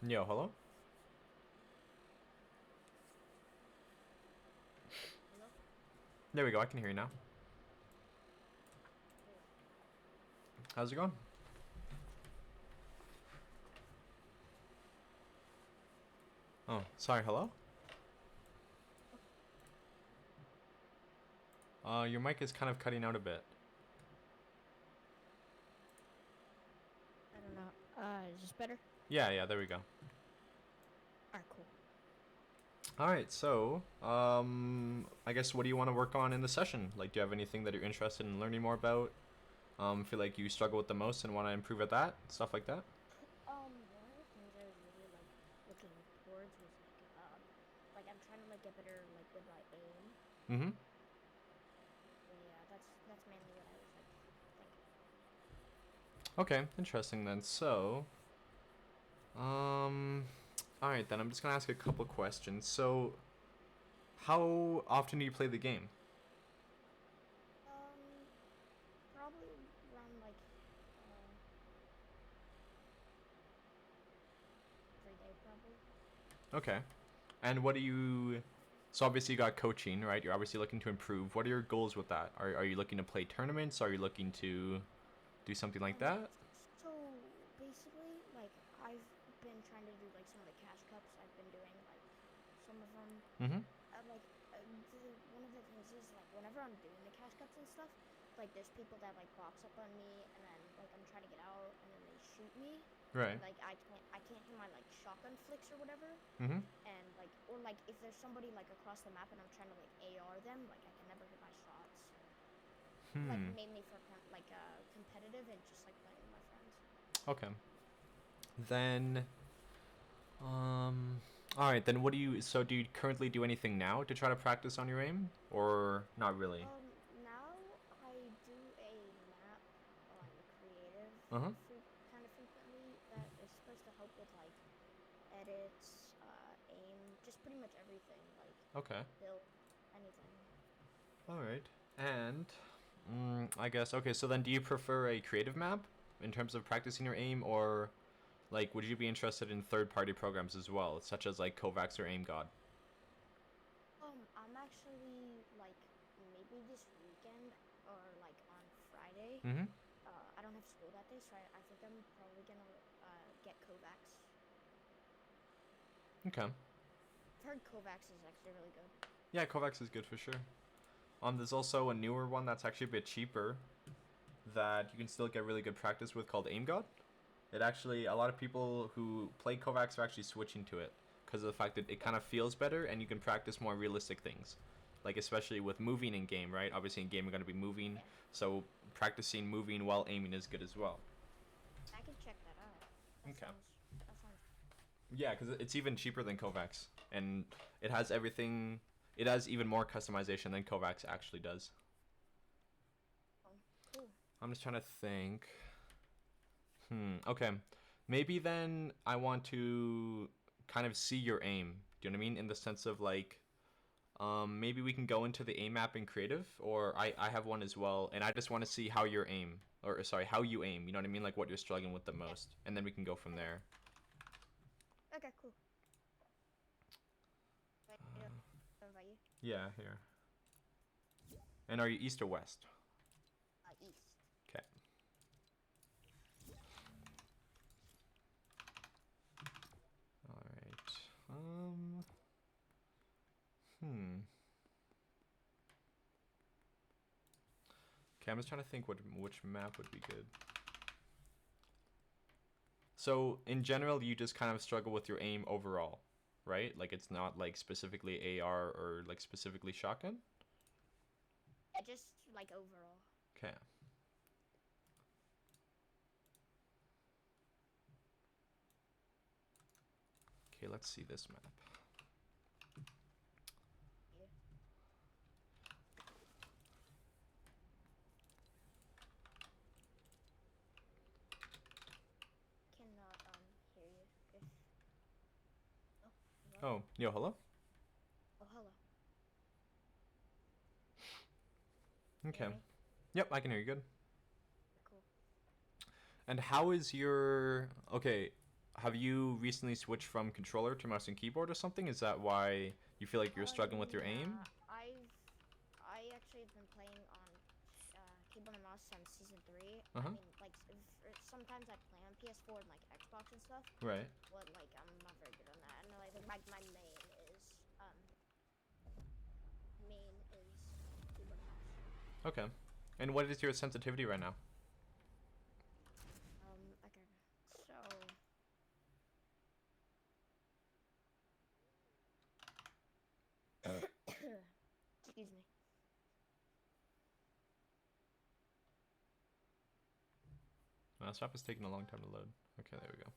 Yo, hello? Hello? There we go, I can hear you now. Cool. How's it going? Oh, sorry, hello? Your mic is kind of cutting out a bit. I don't know. Is this better? Yeah, there we go. Alright, cool. Alright, so, I guess what do you want to work on in the session? Like, do you have anything that you're interested in learning more about? Feel like you struggle with the most and want to improve at that? Stuff like that? One of the things I was really looking towards was I'm trying to get better with my aim. Mm-hmm. So yeah, that's mainly what I was thinking. Okay, interesting then. So, um, alright then, I'm just gonna ask a couple questions. So, how often do you play the game? Um, Probably around every day probably. Okay. And what do you? So obviously you got coaching, right? You're obviously looking to improve. What are your goals with that? Are you looking to play tournaments? Are you looking to do something like Um, that? so basically, I've been trying to do some of the cash cups. I've been doing some of them. Mm-hmm. One of the things is whenever I'm doing the cash cups and stuff, there's people that box up on me, and then I'm trying to get out, and then they shoot me, Right. and I can't do my shotgun flicks or whatever, Mm-hmm. and or if there's somebody across the map and I'm trying to AR them, I can never hit my shots. Hmm. Mainly for competitive and just playing with my friends. Okay. Then, um, all right. Then what do you? So do you currently do anything now to try to practice on your aim, or not really? Now I do a map on creative Uh huh. kind of frequently that is supposed to help with edits, aim, just pretty much everything, Okay. build, anything. All right. And I guess okay. So then, do you prefer a creative map in terms of practicing your aim, or like would you be interested in third-party programs as well, such as like Kovacs or AimGod? I'm actually maybe this weekend or on Friday. Mm-hmm. I don't have school that day, so I think I'm probably gonna get Kovacs. Okay. I've heard Kovacs is actually really good. Yeah, Kovacs is good for sure. There's also a newer one that's actually a bit cheaper that you can still get really good practice with called AimGod. It actually a lot of people who play Kovacs are actually switching to it because of the fact that it kind of feels better and you can practice more realistic things. Like especially with moving in game, right? Obviously in game you're going to be moving, Yeah, so practicing moving while aiming is good as well. I can check that out. That Okay. sounds that sounds Yeah, because it's even cheaper than Kovacs, and it has everything. It has even more customization than Kovacs actually does. cool. I'm just trying to think. Okay. Maybe then I want to kind of see your aim. Do you know what I mean? In the sense of maybe we can go into the aim map in creative, or I have one as well, and I just want to see how your aim, or sorry, how you aim. You know what I mean? Like what you're struggling with the Yeah. most, and then we can go from Okay. there. Okay. Cool. Wait, what about you? Yeah, here. And are you east or west? East. Okay. All right. Hmm. Okay, I'm just trying to think which map would be good. So in general, you just kind of struggle with your aim overall, right? Like it's not like specifically AR or like specifically shotgun. Yeah, just overall. Okay. Okay, let's see this map. Yeah. Cannot hear you. If oh hello. Oh, yo, hello. Oh hello. Can you hear Okay. me? Yep, I can hear you good. Cool. And how is your okay? have you recently switched from controller to mouse and keyboard or something? Is that why you feel like you're struggling with your aim? Yeah, I actually have been playing on keyboard and mouse since season 3. Uh I huh. mean, like sometimes I play on PS4 and like Xbox and stuff, Right. but like I'm not very good on that. And I think my main is keyboard and mouse. Okay. And what is your sensitivity right now? Okay. So excuse me. This map is taking a long time to load. Okay, there we go.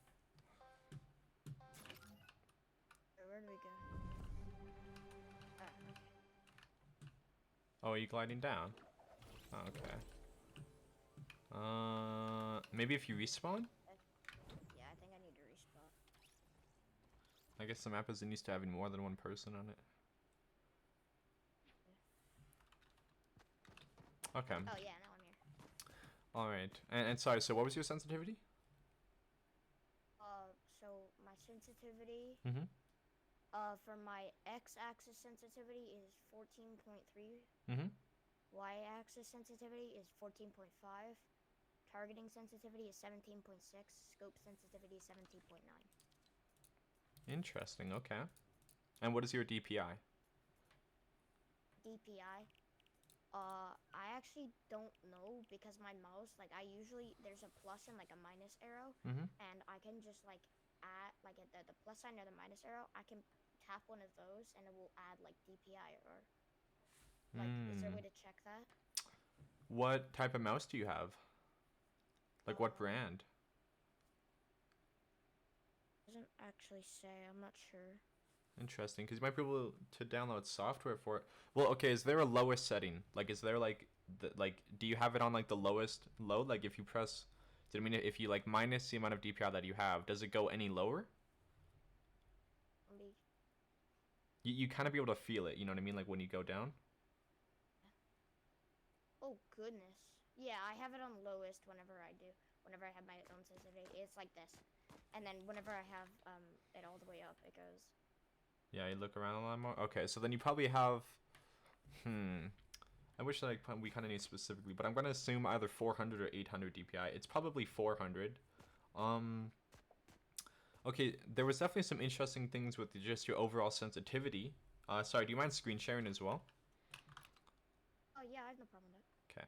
Where do we go? Okay. Oh, are you gliding down? Oh, okay. Maybe if you respawn? Yeah, I think I need to respawn. I guess the map isn't used to having more than one person on it. Okay. Oh yeah, now I'm here. Alright. And sorry, so what was your sensitivity? So my sensitivity, Mm-hmm. for my x-axis sensitivity is 14.3. Mm-hmm. Y-axis sensitivity is 14.5. Targeting sensitivity is 17.6. Scope sensitivity is 17.9. Interesting, okay. And what is your DPI? DPI. I actually don't know because my mouse, like I usually, there's a plus and like a minus arrow, Mm-hmm. and I can just like add, like at the plus sign or the minus arrow, I can tap one of those and it will add like DPI or like, is there a way to check that? What type of mouse do you have? Like what Um, brand? Doesn't actually say, I'm not sure. Interesting, because you might be able to download software for it. Well, okay, is there a lowest setting? Like, is there like, do you have it on like the lowest load? Like, if you press, I mean, if you like minus the amount of DPI that you have, does it go any lower? Maybe. You kind of be able to feel it, you know what I mean? Like when you go down. Oh goodness. Yeah, I have it on lowest whenever I do. Whenever I have my own sensitivity, it's like this. And then whenever I have it all the way up, it goes. Yeah, you look around a lot more. Okay, so then you probably have, I wish like we kind of knew specifically, but I'm gonna assume either 400 or 800 DPI. It's probably 400. Um, okay, there was definitely some interesting things with just your overall sensitivity. Sorry, do you mind screen sharing as well? Oh yeah, I have no problem with that. Okay.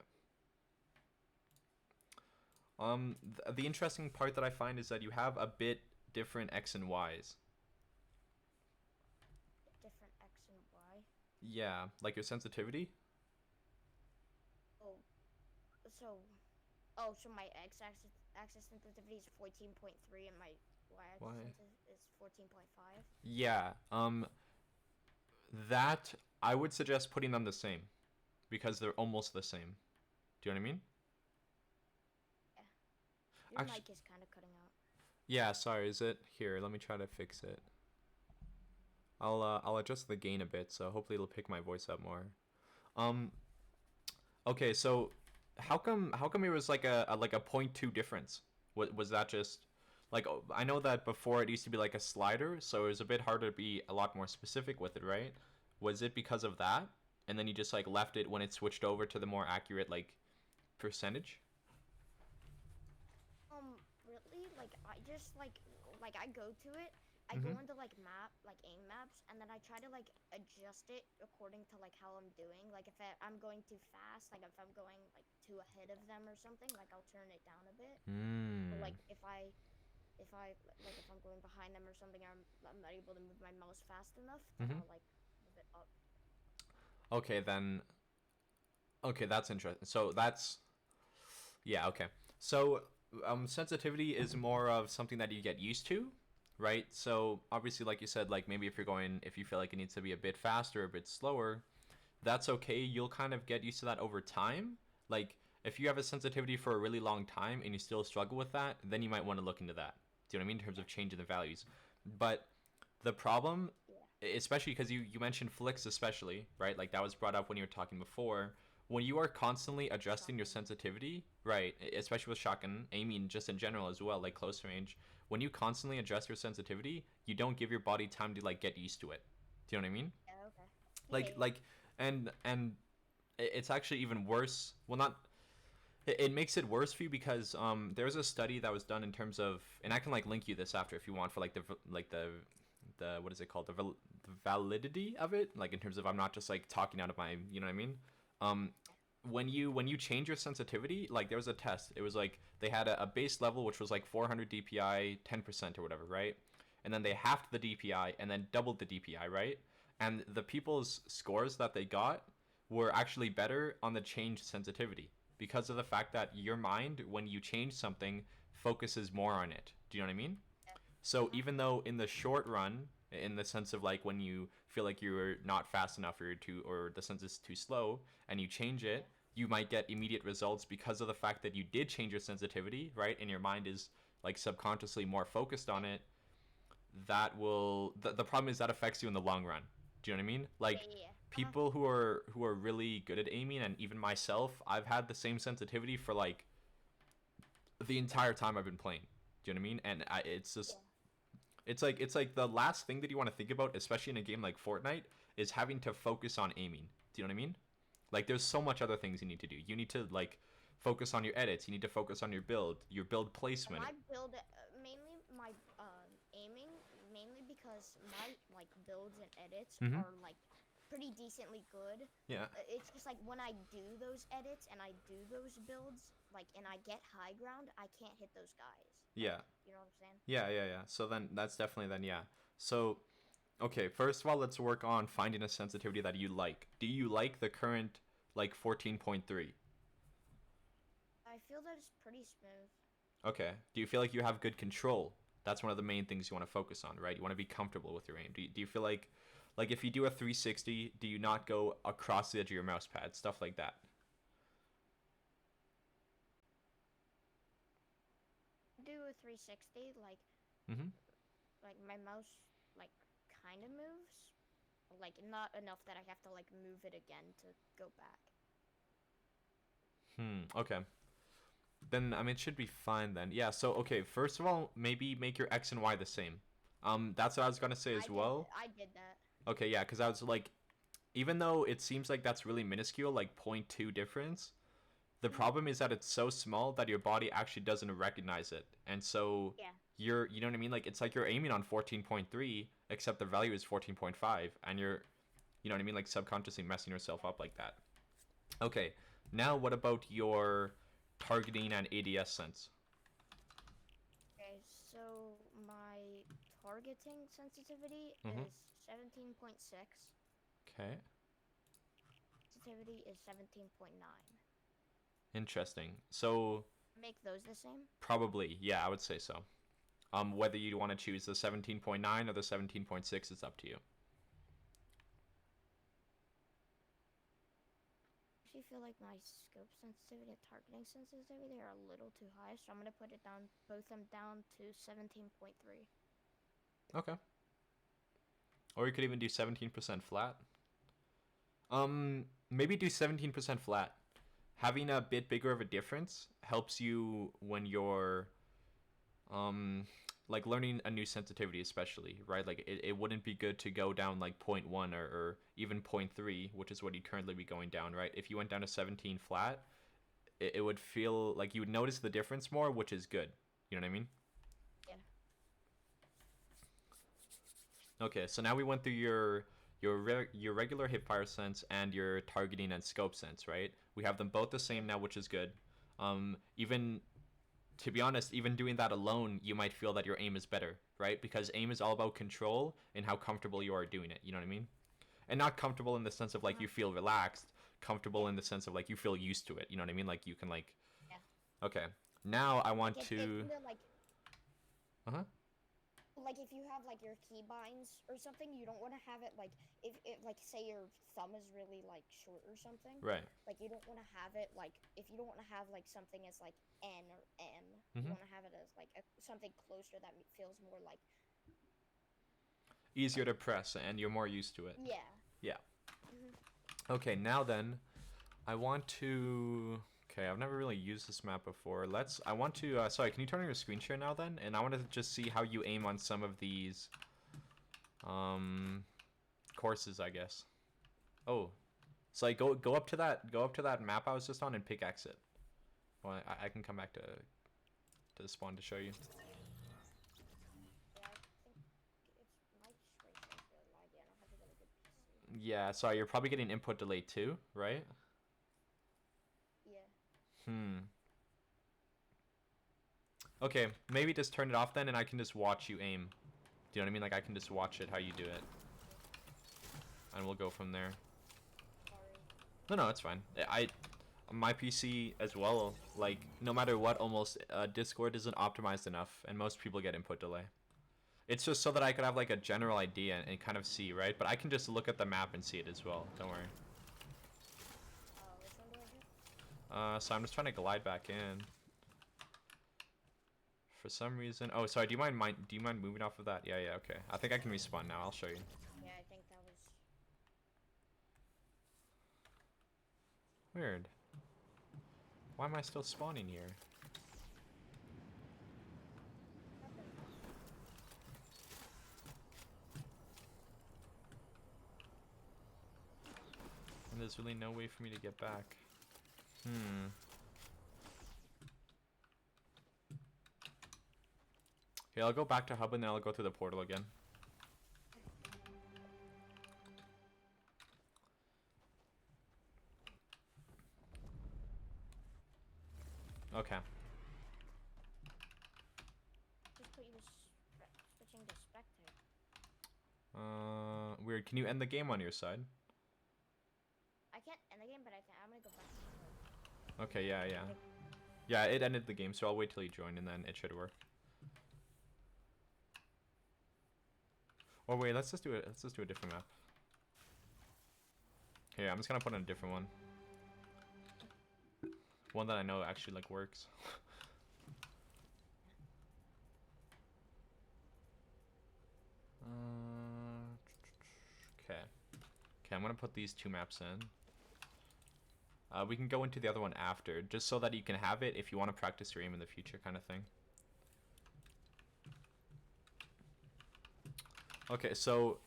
The interesting part that I find is that you have a bit different X and Y's. Different X and Y. Yeah, like your sensitivity. Oh, so, so my x-axis sensitivity is 14.3 and my y-axis Why? is 14.5. Yeah. That I would suggest putting them the same, because they're almost the same. Do you know what I mean? Yeah. Your Actually, mic is kind of cutting out. yeah. Sorry. Is it here? Let me try to fix it. I'll adjust the gain a bit, so hopefully it'll pick my voice up more. Um. Okay. So, how come it was like a like a 0.2 difference? Was that just like I know that before it used to be like a slider, so it was a bit harder to be a lot more specific with it, right? Was it because of that? And then you just like left it when it switched over to the more accurate like percentage? Really? Like, I just, like, I go to it, I go Mm-hmm. into, like, aim maps, and then I try to, like, adjust it according to, like, how I'm doing. Like, if I'm going too fast, like, if I'm going, like, too ahead of them or something, like, I'll turn it down a bit. Or, Mm. like, if I'm going behind them or something, I'm not able to move my mouse fast enough, then Mm-hmm. I'll, like, move it up. Okay, then. Okay, that's interesting. So that's yeah. Okay. So sensitivity is more of something that you get used to, right? So obviously, like you said, like maybe if you feel like it needs to be a bit faster, a bit slower, that's okay. You'll kind of get used to that over time. Like if you have a sensitivity for a really long time and you still struggle with that, then you might want to look into that. Do you know what I mean in terms Yeah. of changing the values? But the problem, Yeah. especially because you mentioned flicks, especially right, like that was brought up when you were talking before. When you are constantly adjusting your Shotgun. sensitivity, right, especially with shotgun aiming, just in general as well, like close range, when you constantly adjust your sensitivity, you don't give your body time to like get used to it. Do you know what I mean? Yeah. Okay. Like Yeah. like and it's actually even worse. Well, not it makes it worse for you because there's a study that was done in terms of, and I can like link you this after if you want, for like the what is it called, the validity of it, like in terms of I'm not just like talking out of my, you know what I mean. um when you change your sensitivity, like there was a test, it was like they had a base level which was like 400 dpi 10% or whatever, right? And then they halved the dpi and then doubled the dpi, right? And the people's scores that they got were actually better on the change sensitivity because of the fact that your mind, when you change something, focuses more on it. Do you know what I mean? So Uh-huh. even though in the short run, in the sense of like when you feel like you're not fast enough or or the sense is too slow and you change Yeah. it, you might get immediate results because of the fact that you did change your sensitivity, right? And your mind is like subconsciously more focused on Yeah. it. That will the problem is that affects you in the long run. Do you know what I mean? Yeah. Like Yeah. Yeah. Uh-huh. people who are really good at aiming, and even myself, I've had the same sensitivity for like the entire time I've been playing. Do you know what I mean? And it's just Yeah. it's like the last thing that you want to think about, especially in a game like Fortnite, is having to focus on aiming. Do you know what I mean? Like there's so much other things you need to do. You need to like focus on your edits. You need to focus on your build placement. My build, mainly my aiming, mainly because my like builds and edits Mm-hmm. are like pretty decently good. Yeah. It's just like when I do those edits and I do those builds, like, and I get high ground, I can't hit those guys. Like, Yeah. you know what I'm saying? Yeah. So then that's definitely then yeah. So okay, first of all, let's work on finding a sensitivity that you like. Do you like the current like 14.3? I feel that it's pretty smooth. Okay. Do you feel like you have good control? That's one of the main things you want to focus on, right? You want to be comfortable with your aim. Do you feel like if you do a 360, do you not go across the edge of your mouse pad, stuff like that? Do a 360, Mm-hmm. like my mouse like kind of moves, like not enough that I have to like move it again to go back. Okay. Then I mean it should be fine then. Yeah, so okay, first of all, maybe make your X and Y the same. That's what I was gonna say as well. I did that. Okay, yeah, because I was like, even though it seems like that's really minuscule, like point 0.2 difference, the Hmm. problem is that it's so small that your body actually doesn't recognize it. And so Yeah. you know what I mean? Like it's like you're aiming on 14.3, except the value is 14.5, and you know what I mean? Like subconsciously messing yourself up like that. Okay, now what about your targeting and ADS sense? Okay, so my targeting sensitivity Mm-hmm. is 17.6. Okay, Sensitivity is 17.9. interesting. So Make those the same? probably, yeah, I would say so. Whether you want to choose the 17.9 or the 17.6 is up to you. I actually feel like my scope sensitivity and targeting sensitivity are a little too high, so I'm gonna put it down, both them down to 17.3. Okay. Or you could even do 17% flat. Maybe do 17% flat. Having a bit bigger of a difference helps you when you're um like learning a new sensitivity, especially, right? Like it wouldn't be good to go down like point 0.1 or even point 0.3, which is what you'd currently be going down, right? If you went down to 17 flat, it would feel like you would notice the difference more, which is good. You know what I mean? Yeah. Okay, so now we went through your regular hipfire sense and your targeting and scope sense, right? We have them both the Yeah. same now, which is good. Even to be honest, even doing that alone, you might feel that your aim is better, right? Because aim is all about control and how comfortable you are doing it. You know what I mean? And not comfortable in the sense of like Uh-huh. you feel relaxed, comfortable Yeah. in the sense of like you feel used to it. You know what I mean? Like you can like Yeah. okay. Now I Like want if to the like uh huh. like if you have like your keybinds or something, you don't want to have it like if like say your thumb is really like short or something, Right. like you don't want to have it like if you don't want to have like something as like N or M, you Mm-hmm. want to have it as like something closer that feels more Easier like to press and you're more used to it. yeah. Yeah. Hmm. Okay, now then, I want to Okay, I've never really used this map before. I want to, sorry, can you turn on your screen share now then? And I want to just see how you aim on some of these, courses, I guess. Oh, so like go up to that map I was just on and pickaxe it. Well, I can come back to the spawn to show you. Yeah, I think my screen share's really laggy. I don't have to get a good PC. Yeah, sorry, you're probably getting input delay too, right? Yeah. Okay, maybe just turn it off then and I can just watch you aim. Do you know what I mean? Like I can just watch it how you do it. And we'll go from there. Sorry. No, it's fine. My PC as well, like no matter what, almost Discord isn't optimized enough and most people get input delay. It's just so that I could have like a general idea and kind of see, right? But I can just look at the map and see it as well. Don't worry. Which one do I hit? So I'm just trying to glide back in. For some reason, oh sorry. Do you mind moving off of that? Yeah, okay. I think I can respawn now. I'll show you. Yeah, I think that was Weird. Why am I still spawning here? And there's really no way for me to get back. Okay, I'll go back to hub and then I'll go through the portal again. Okay. just put you switching to spectator. Weird. Can you end the game on your side? I can't end the game, but I'm gonna go back to the Okay, yeah. Yeah, it ended the game, so I'll wait till you join and then it should work. Oh wait, let's just do it. Let's just do a different map. Here, I'm just gonna put in a different one. One that I know actually like works. Okay. Okay, I'm gonna put these two maps in. We can go into the other one after, just so that you can have it if you want to practice your aim in the future, kind of thing. Okay, so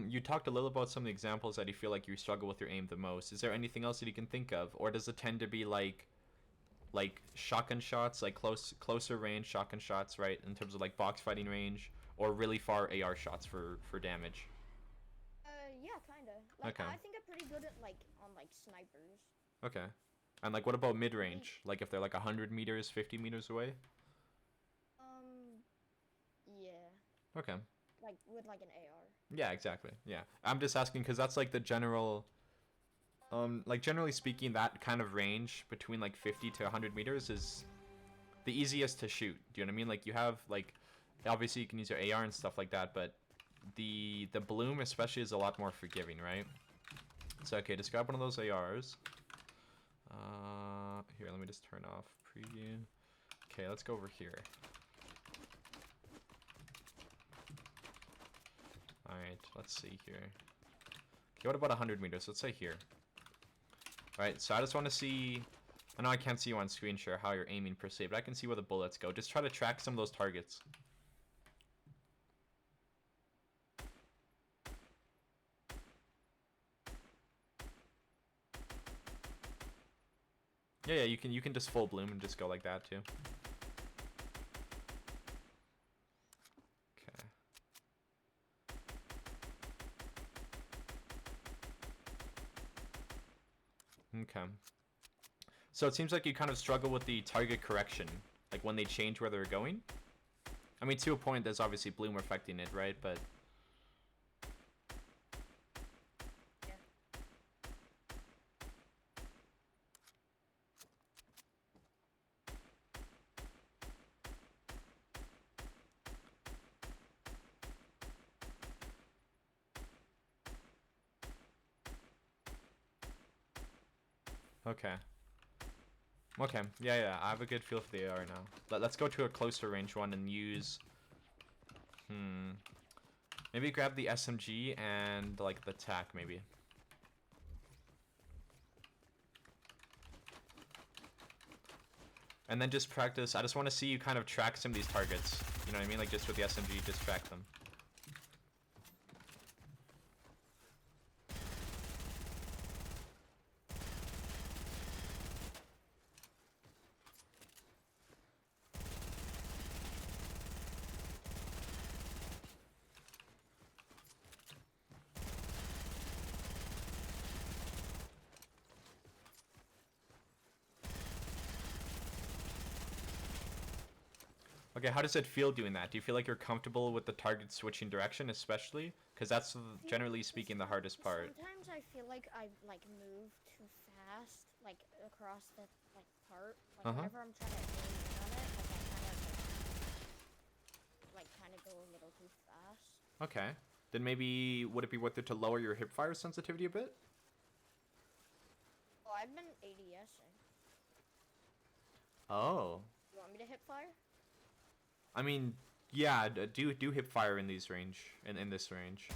you talked a little about some of the examples that you feel like you struggle with your aim the most. Is there anything else that you can think of, or does it tend to be like shotgun shots, like closer range shotgun shots, right? In terms of like box fighting range, or really far AR shots for damage. Yeah, kinda. Like, Okay. I think I'm pretty good at like on like snipers. Okay. And like, what about mid range? Like if they're like 100 meters, 50 meters away? Yeah. Okay. Like with like an AR. Yeah, exactly. Yeah. I'm just asking because that's like the general, like generally speaking, that kind of range between like 50 to 100 meters is the easiest to shoot. Do you know what I mean? Like you have like, obviously you can use your AR and stuff like that, but the bloom especially is a lot more forgiving, right? So okay, just grab one of those ARs. Here, let me just turn off preview. Okay, let's go over here. Alright, let's see here. Okay, what about 100 meters? Let's say here. Alright, so I just want to see... I know I can't see you on screen share how you're aiming per se, but I can see where the bullets go. Just try to track some of those targets. Yeah, you can just full bloom and just go like that too. Okay. So it seems like you kind of struggle with the target correction, like when they change where they're going. I mean, to a point, there's obviously bloom affecting it, right? But Yeah. okay. Okay, yeah, I have a good feel for the AR now. Let's go to a closer range one and use... Maybe grab the SMG and, like, the TAC, maybe. And then just practice. I just want to see you kind of track some of these targets. You know what I mean? Like just with the SMG, just track them. Okay, how does it feel doing that? Do you feel like you're comfortable with the target switching direction, especially? Because that's generally speaking the hardest part. Sometimes I feel like I like move too fast, like across the like part. Like whenever I'm trying to aim in on it, like I kind of go a little too fast. Okay. Then maybe would it be worth it to lower your hip fire sensitivity a bit? Oh, I've been ADSing. Oh. You want me to hip fire? I mean, yeah, do hip fire in these range, in this range.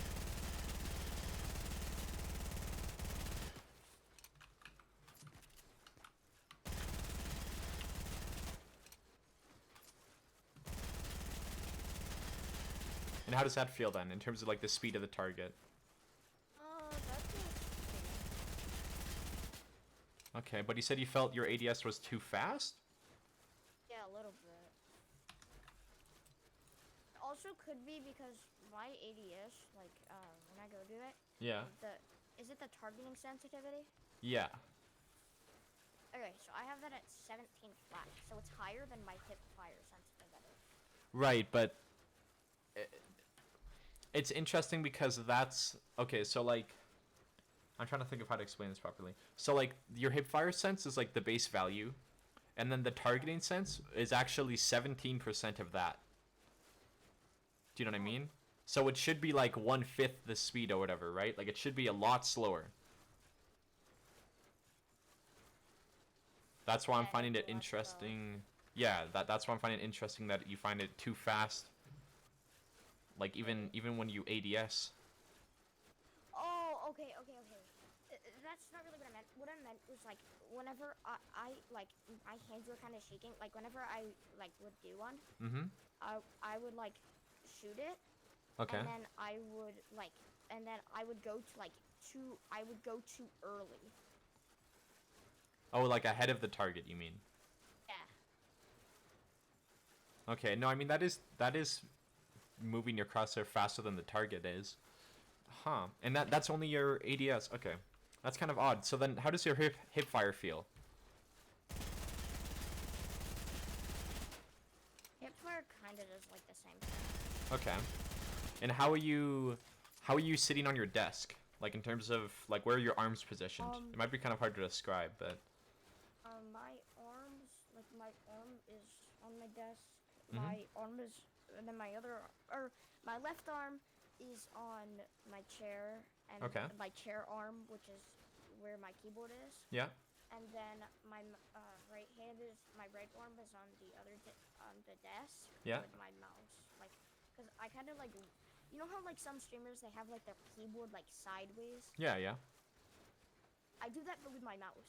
And how does that feel then, in terms of like the speed of the target? That feels pretty. Okay, but you said you felt your ADS was too fast? Yeah, a little bit. Also could be because my ADS, like, when I go do it. Yeah. Is it the targeting sensitivity? Yeah. Okay, so I have that at 17 flat, so it's higher than my hip fire sensitivity. Right, but it's interesting because that's okay. So like, I'm trying to think of how to explain this properly. So like, your hip fire sense is like the base value, and then the targeting sense is actually 17% of that. Do you know what I mean? So it should be like 1/5 the speed or whatever, right? Like it should be a lot slower. That's why I'm finding it interesting. Yeah, that's why I'm finding it interesting that you find it too fast. Like even when you ADS. Oh, okay. That's not really what I meant. What I meant was like whenever I like my hands were kind of shaking. Like whenever I like would do one, I would like shoot it. Okay. And then I would go to like I would go too early. Oh, like ahead of the target, you mean? Yeah. Okay, no, I mean that is moving your crosshair faster than the target is. Huh. And that's only your ADS. Okay. That's kind of odd. So then how does your hip fire feel? Hip fire kind of does like the same thing. Okay. And how are you sitting on your desk? Like in terms of like where are your arms positioned? It might be kind of hard to describe, but my arm is on my desk. My arm is, and then my left arm is on my chair, and my chair arm, which is where my keyboard is. Yeah. And then my right arm is on the on the desk. Yeah. With my mouse, like, cause I kind of like, you know how like some streamers they have like their keyboard like sideways. Yeah, yeah. I do that but with my mouse.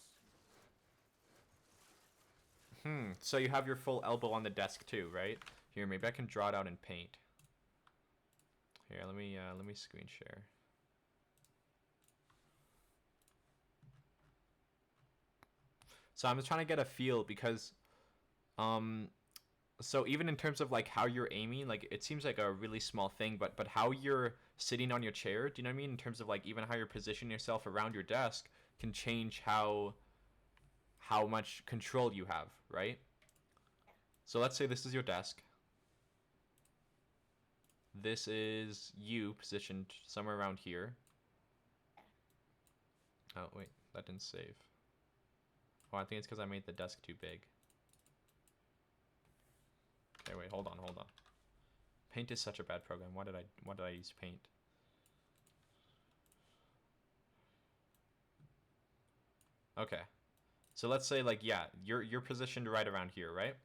So you have your full elbow on the desk too, right? Here, maybe I can draw it out in paint. Here, let me screen share. So I'm just trying to get a feel because so even in terms of like how you're aiming, like it seems like a really small thing, but how you're sitting on your chair, do you know what I mean? In terms of like even how you're positioning yourself around your desk can change how much control you have, right? So let's say this is your desk. This is you positioned somewhere around here. Oh, wait, that didn't save. Oh, I think it's because I made the desk too big. Okay, wait, hold on. Paint is such a bad program. Why did I use Paint? Okay. So let's say like, yeah, you're positioned right around here, right?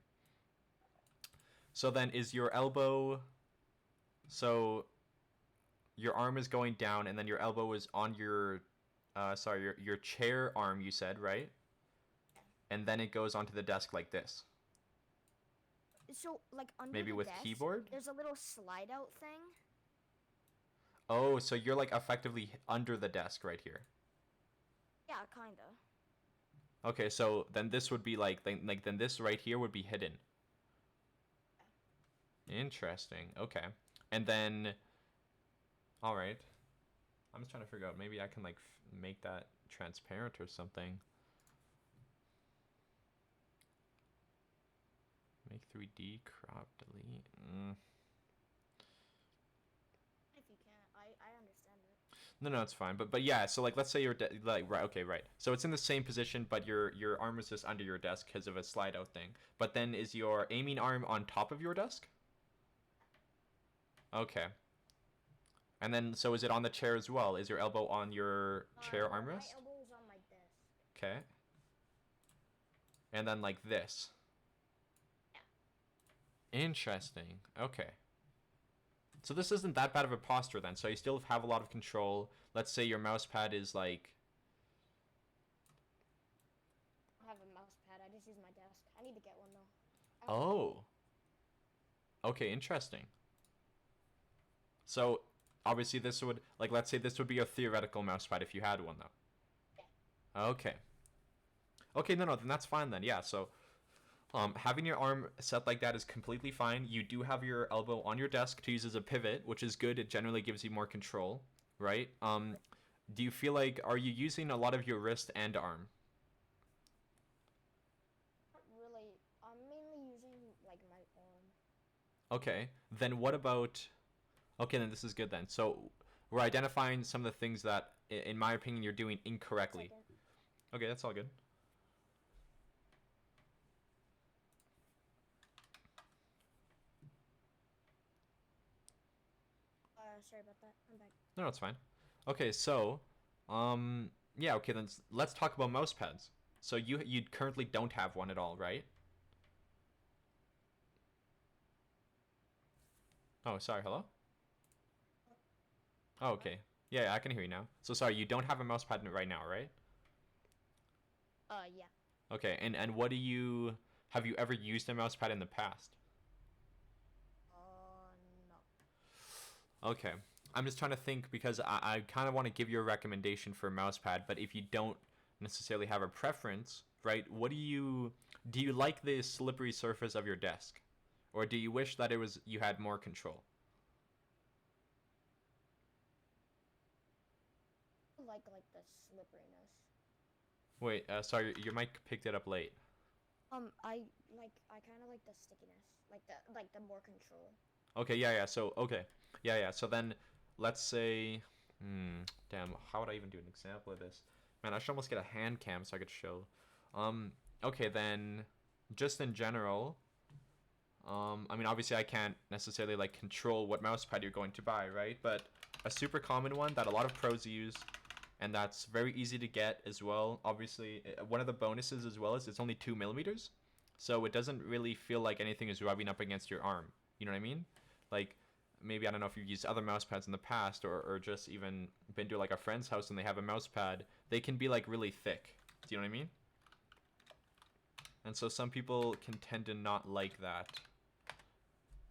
So then is your elbow, so your arm is going down and then your elbow is on your your chair arm, you said, right? And then it goes onto the desk like this. So like under Maybe the with desk, keyboard? there's a little slide out thing. Oh, so you're like effectively under the desk right here. Yeah, kinda. Okay, so then this would be like then this right here would be hidden. Interesting. Okay. And then all right. I'm just trying to figure out maybe I can like make that transparent or something. Make 3D crop delete. If you can't, I understand it. No, it's fine. But yeah, so like let's say you're like right, okay, right. So it's in the same position, but your arm is just under your desk because of a slide out thing. But then is your aiming arm on top of your desk? Okay. And then so is it on the chair as well? Is your elbow on your chair No, my armrest? elbow is on my desk. Okay. And then like this. Yeah. Interesting. Okay. So this isn't that bad of a posture then. So you still have a lot of control. Let's say your mouse pad is like... I don't have a mouse pad. I just use my desk. I need to get one though. Oh. Okay, interesting. So obviously this would, like let's say this would be a theoretical mouse pad if you had one though. Yeah. Okay. Okay, no, then that's fine then. Yeah, so having your arm set like that is completely fine. You do have your elbow on your desk to use as a pivot, which is good. It generally gives you more control, right? Do you feel like, are you using a lot of your wrist and arm? Not really. I'm mainly using like my arm. Okay, then what about... Okay, then this is good then. So we're identifying some of the things that, in my opinion, you're doing incorrectly. Okay, that's all good. Sorry about that. I'm back. No, it's fine. Okay, so, yeah, okay, then let's talk about mouse pads. So you currently don't have one at all, right? Oh, sorry, hello? Oh, okay. Yeah, I can hear you now. So sorry, you don't have a mouse pad right now, right? Yeah. Okay, and what do you... Have you ever used a mouse pad in the past? No. Okay. I'm just trying to think because I kind of want to give you a recommendation for a mouse pad, but if you don't necessarily have a preference, right? What do you like the slippery surface of your desk? Or do you wish that you had more control? Like the slipperiness. Wait, sorry, your mic picked it up late. I kind of like the stickiness, like the more control. Okay, yeah. So, okay. Yeah. So then, let's say, damn, how would I even do an example of this? Man, I should almost get a hand cam so I could show. Okay, then, just in general, I mean, obviously I can't necessarily, like, control what mouse pad you're going to buy, right? But a super common one that a lot of pros use, and that's very easy to get as well. Obviously, one of the bonuses as well is it's only 2 millimeters, so it doesn't really feel like anything is rubbing up against your arm. You know what I mean? Like, maybe, I don't know if you've used other mouse pads in the past or just even been to like a friend's house and they have a mouse pad. They can be like really thick. Do you know what I mean? And so some people can tend to not like that.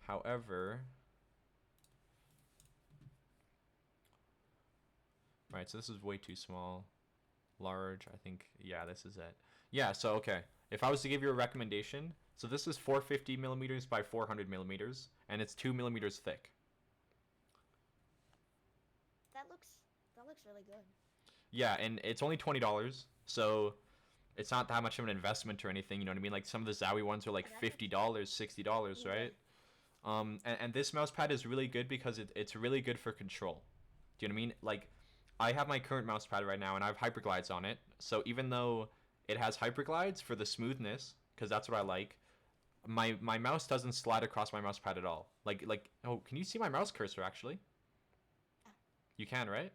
However, right, so this is way too small. Large, I think, yeah, this is it. Yeah, so okay. If I was to give you a recommendation, so this is 450 millimeters by 400 millimeters, and it's 2 millimeters thick. That looks really good. Yeah, and it's only $20, so it's not that much of an investment or anything. You know what I mean? Like some of the Zowie ones are like $50, $60, right? And this mouse pad is really good because it's really good for control. Do you know what I mean? Like, I have my current mouse pad right now, and I have hyperglides on it. So even though it has hyperglides for the smoothness, because that's what I like, my mouse doesn't slide across my mouse pad at all. Like oh, can you see my mouse cursor actually? You can, right?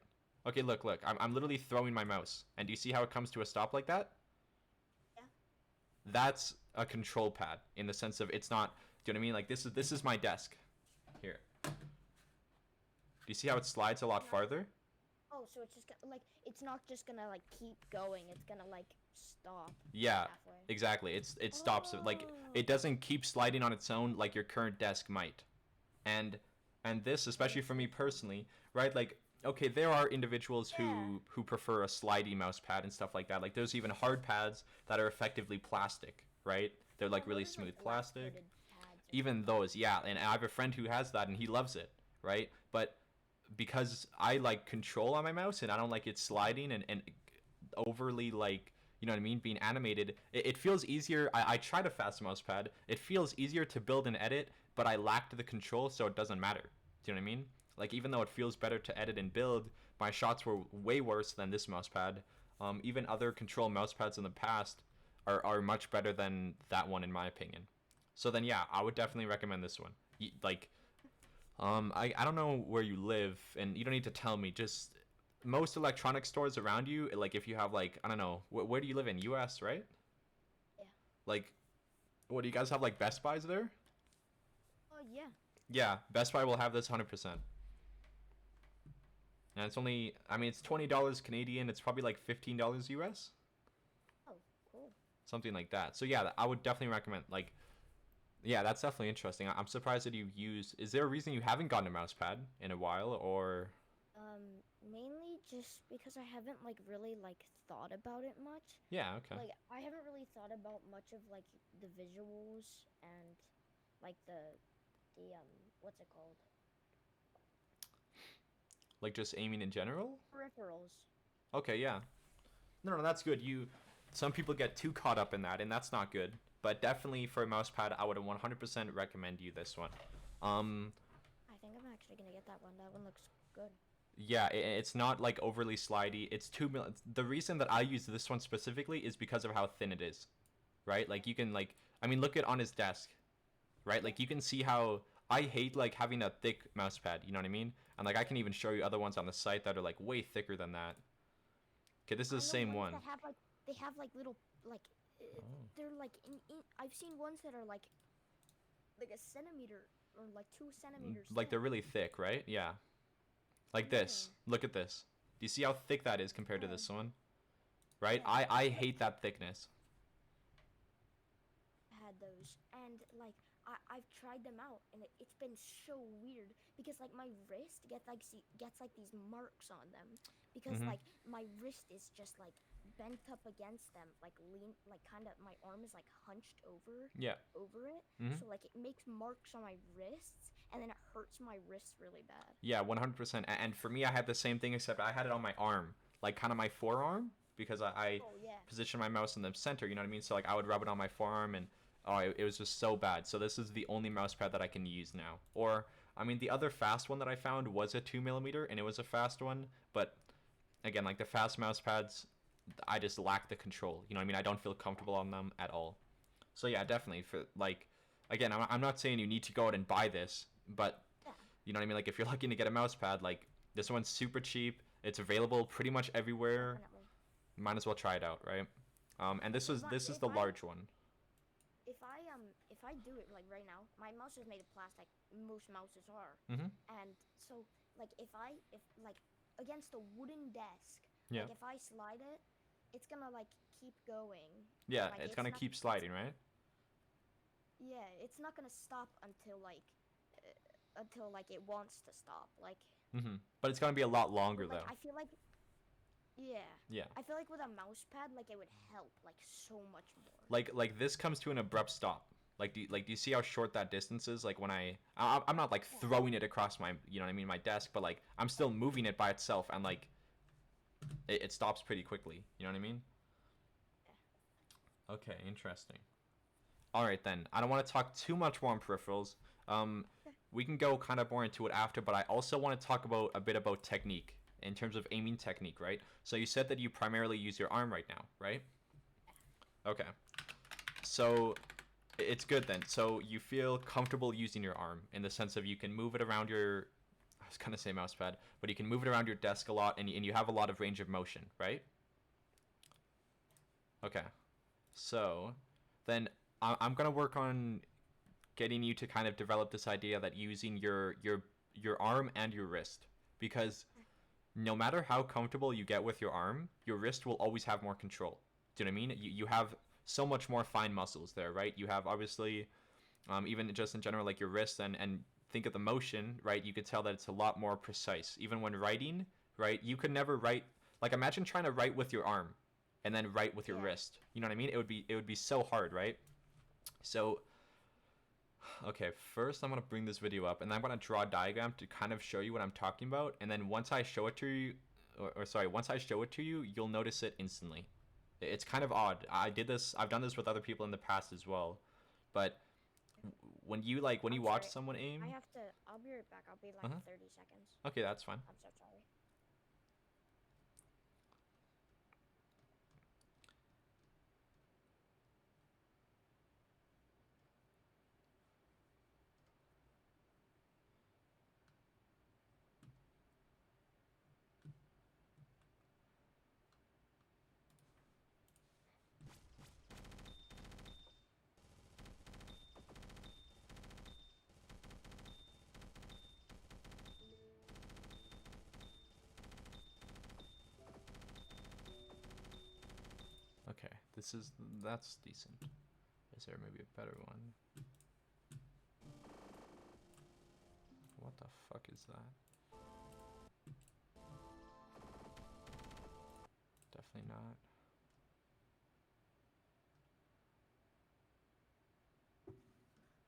Okay, look. I'm literally throwing my mouse, and do you see how it comes to a stop like that? Yeah. That's a control pad in the sense of it's not. Do you know what I mean? Like this is my desk. Here. Do you see how it slides a lot farther? Oh, so it's just like it's not just gonna like keep going. It's gonna like stop. Yeah, Halfway. exactly. It stops. Like it doesn't keep sliding on its own like your current desk might. And this, especially for me personally, right? Like, okay, there are individuals who prefer a slidey mouse pad and stuff like that. Like there's even hard pads that are effectively plastic, right? They're like really smooth plastic. Even those, yeah. And I have a friend who has that and he loves it, right? But because I like control on my mouse and I don't like it sliding and overly like, you know what I mean, being animated, it feels easier. I tried a fast mouse pad. It feels easier to build and edit, but I lacked the control, so it doesn't matter. Do you know what I mean? Like even though it feels better to edit and build, my shots were way worse than this mouse pad. Even other control mouse pads in the past are much better than that one in my opinion. So then yeah, I would definitely recommend this one. Like I don't know where you live, and you don't need to tell me. Just most electronic stores around you, like if you have like I don't know, where do you live in? U.S., right? Yeah. Like, what do you guys have like Best Buys there? Oh yeah. Yeah, Best Buy will have this 100%. And it's only, I mean, it's $20 Canadian. It's probably like $15 US, Oh, cool. something like that. So yeah, I would definitely recommend. Like, yeah, that's definitely interesting. I'm surprised that you use. Is there a reason you haven't gotten a mouse pad in a while, or? Mainly just because I haven't like really like thought about it much. Yeah, okay. Like I haven't really thought about much of like the visuals and like the what's it called? Like just aiming in general? Peripherals. Okay, yeah. No, that's good. Some people get too caught up in that, and that's not good. But definitely for a mouse pad, I would 100% recommend you this one. I think I'm actually gonna get that one. That one looks good. Yeah, it's not like overly slidey. It's 2 mil. The reason that I use this one specifically is because of how thin it is, right? Like you can like, I mean, look at on his desk, right? Like you can see how I hate like having a thick mouse pad. You know what I mean? And like I can even show you other ones on the site that are like way thicker than that. Okay, this is the same one. That have like they have like little like they're like I've seen ones that are like a centimeter or like 2 centimeters. Like thick. they're really thick, right? Yeah. Like this. Look at this. Do you see how thick that is compared to this one? Right? Yeah. I hate that thickness. Had those and like I've tried them out and it's been so weird because like my wrist gets like these marks on them because like my wrist is just like bent up against them like lean like kind of my arm is like hunched over over it so like it makes marks on my wrists and then it hurts my wrists really bad. Yeah, 100%. And for me, I had the same thing except I had it on my arm, like kind of my forearm, because I position my mouse in the center. You know what I mean? So like I would rub it on my forearm and it was just so bad. So this is the only mouse pad that I can use now. Or I mean, the other fast one that I found was a 2 millimeter, and it was a fast one. But again, like the fast mouse pads, I just lack the control. You know what I mean? I don't feel comfortable on them at all. So yeah, definitely for like, again, I'm not saying you need to go out and buy this, but you know what I mean? Like if you're looking to get a mouse pad, like this one's super cheap. It's available pretty much everywhere. Definitely. Might as well try it out, right? And this is the large one. If I do it like right now, my mouse is made of plastic. Most mouses are. And so like if like against a wooden desk, like if I slide it, it's gonna like keep going. Yeah, like, it's gonna keep sliding, right? Yeah, it's not gonna stop until like it wants to stop. Like. But it's gonna be a lot longer like, though. I feel like. Yeah. Yeah. I feel like with a mouse pad, like it would help like so much more. Like this comes to an abrupt stop. Like do you see how short that distance is? Like when I'm not like throwing it across my, you know what I mean, my desk, but like I'm still moving it by itself and like it stops pretty quickly. You know what I mean? Yeah. Okay, interesting. All right then. I don't want to talk too much more on peripherals. We can go kind of more into it after, but I also want to talk about a bit about technique in terms of aiming technique, right? So you said that you primarily use your arm right now, right? Okay. So it's good then. So you feel comfortable using your arm in the sense of you can move it around your, I was going to say mouse pad, but you can move it around your desk a lot and you have a lot of range of motion, right? Okay. So then I'm going to work on getting you to kind of develop this idea that using your arm and your wrist, because no matter how comfortable you get with your arm, your wrist will always have more control. Do you know what I mean? You have so much more fine muscles there, right? You have obviously, even just in general, like your wrist and think of the motion, right? You could tell that it's a lot more precise. Even when writing, right? You could never write, like imagine trying to write with your arm and then write with your wrist. You know what I mean? It would be so hard, right? So, okay, first I'm gonna bring this video up and I'm gonna draw a diagram to kind of show you what I'm talking about. And then once I show it to you, once I show it to you, you'll notice it instantly. It's kind of odd. I've done this with other people in the past as well, but when you watch someone aim, I'll be right back. I'll be like 30 seconds. Okay, that's fine. I'm so sorry. Okay, that's decent. Is there maybe a better one? What the fuck is that? Definitely not.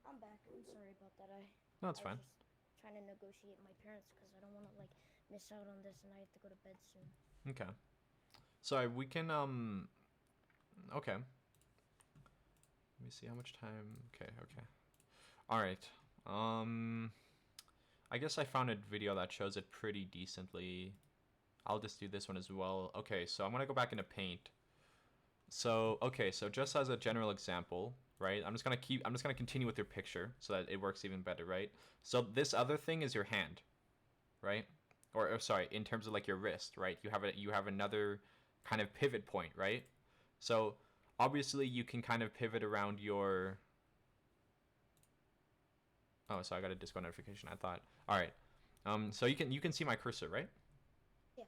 I'm back. I'm sorry about that. No, it's fine. Just trying to negotiate with my parents because I don't want to like miss out on this and I have to go to bed soon. Okay. So we can okay. Let me see how much time. Okay. All right. I guess I found a video that shows it pretty decently. I'll just do this one as well. Okay, so I'm gonna go back into Paint. So so just as a general example, right? I'm just gonna continue with your picture so that it works even better, right? So this other thing is your hand, right? Or sorry, in terms of like your wrist, right? You have another kind of pivot point, right? So obviously you can kind of pivot around your. Oh, so I got a Disco notification. I thought. All right. So you can see my cursor, right? Yeah.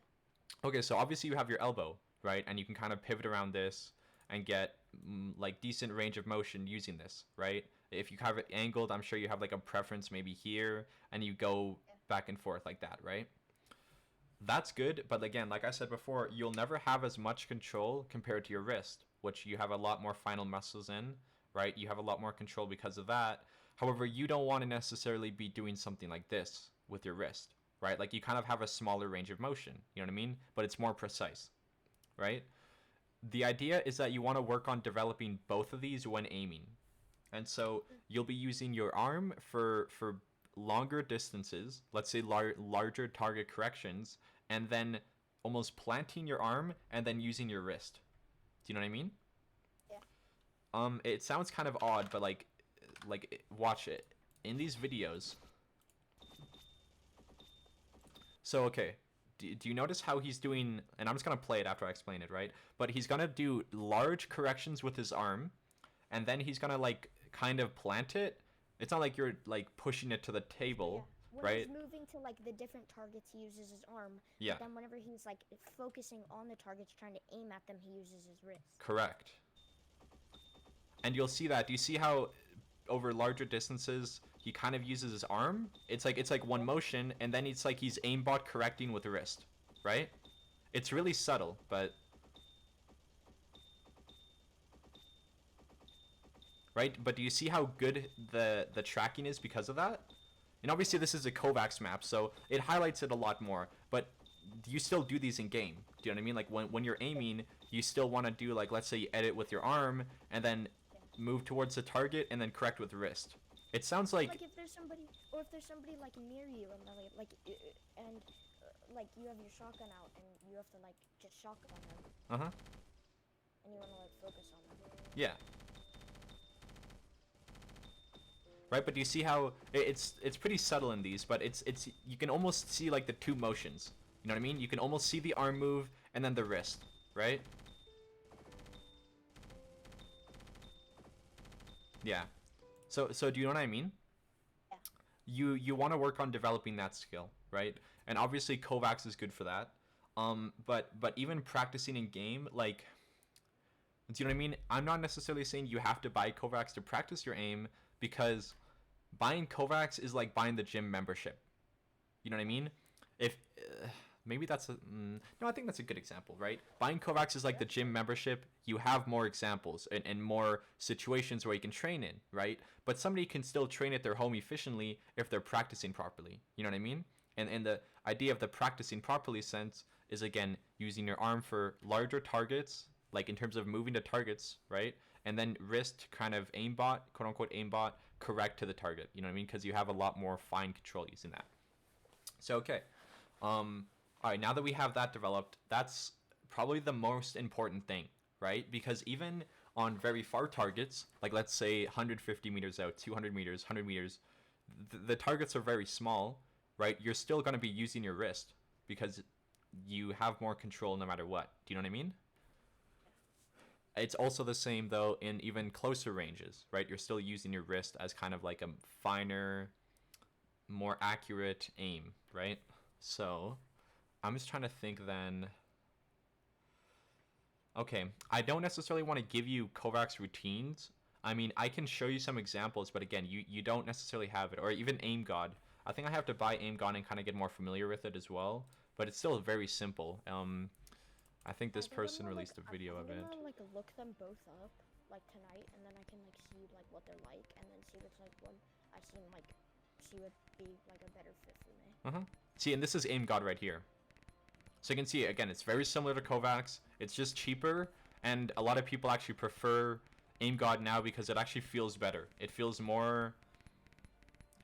Okay, so obviously you have your elbow, right? And you can kind of pivot around this and get like decent range of motion using this, right? If you have it angled, I'm sure you have like a preference maybe here, and you go back and forth like that, right? That's good, but again, like I said before, you'll never have as much control compared to your wrist, which you have a lot more final muscles in, right? You have a lot more control because of that. However, you don't want to necessarily be doing something like this with your wrist, right? Like you kind of have a smaller range of motion, you know what I mean? But it's more precise, right? The idea is that you want to work on developing both of these when aiming. And so you'll be using your arm for longer distances, let's say larger target corrections, and then almost planting your arm and then using your wrist. Do you know what I mean? Yeah. It sounds kind of odd, but like watch it in these videos. So okay, do you notice how he's doing? And I'm just gonna play it after I explain it, right? But he's gonna do large corrections with his arm, and then he's gonna like kind of plant it. It's not like you're like pushing it to the table, when right? he's moving to like the different targets, he uses his arm. Yeah. But then whenever he's like focusing on the targets, trying to aim at them, he uses his wrist. Correct. And you'll see that. Do you see how over larger distances he kind of uses his arm? It's like one motion, and then it's like he's aimbot correcting with the wrist, right? It's really subtle, but right? But do you see how good the tracking is because of that? And obviously this is a Kovacs map, so it highlights it a lot more, but you still do these in game. Do you know what I mean? Like when you're aiming, you still want to do like, let's say you edit with your arm and then move towards the target and then correct with the wrist. It sounds like if there's somebody like near you and like you have your shotgun out and you have to like just shotgun them. And you want to like focus on them. Yeah. Right, but do you see how it's pretty subtle in these, but it's you can almost see like the two motions. You know what I mean? You can almost see the arm move and then the wrist, right? Yeah. So do you know what I mean? Yeah. You want to work on developing that skill, right? And obviously Kovacs is good for that. But even practicing in game, like Do you know what I mean? I'm not necessarily saying you have to buy Kovacs to practice your aim, because buying Kovacs is like buying the gym membership. You know what I mean? If maybe that's no, I think that's a good example, right? Buying Kovacs is like the gym membership. You have more examples and more situations where you can train in, right? But somebody can still train at their home efficiently if they're practicing properly. You know what I mean? And the idea of the practicing properly sense is, again, using your arm for larger targets, like in terms of moving to targets, right? And then wrist to kind of aimbot, quote unquote aimbot, correct to the target. You know what I mean? Because you have a lot more fine control using that. So okay, all right. Now that we have that developed, that's probably the most important thing, right? Because even on very far targets, like let's say 150 meters out, 200 meters, 100 meters, the targets are very small, right? You're still going to be using your wrist because you have more control no matter what. Do you know what I mean? It's also the same though in even closer ranges, right? You're still using your wrist as kind of like a finer, more accurate aim, right? So I'm just trying to think then. Okay, I don't necessarily want to give you Kovacs routines. I mean, I can show you some examples, but again, you don't necessarily have it. Or even Aim God. I think I have to buy Aim God and kind of get more familiar with it as well. But it's still very simple. I think this person released a video of it. I'm gonna like look them both up like tonight, and then I can like see like what they're like, and then see which like one I seem like she would be like a better fit for me. See, and this is Aim God right here. So you can see, again, it's very similar to Kovacs. It's just cheaper, and a lot of people actually prefer Aim God now because it actually feels better. It feels more...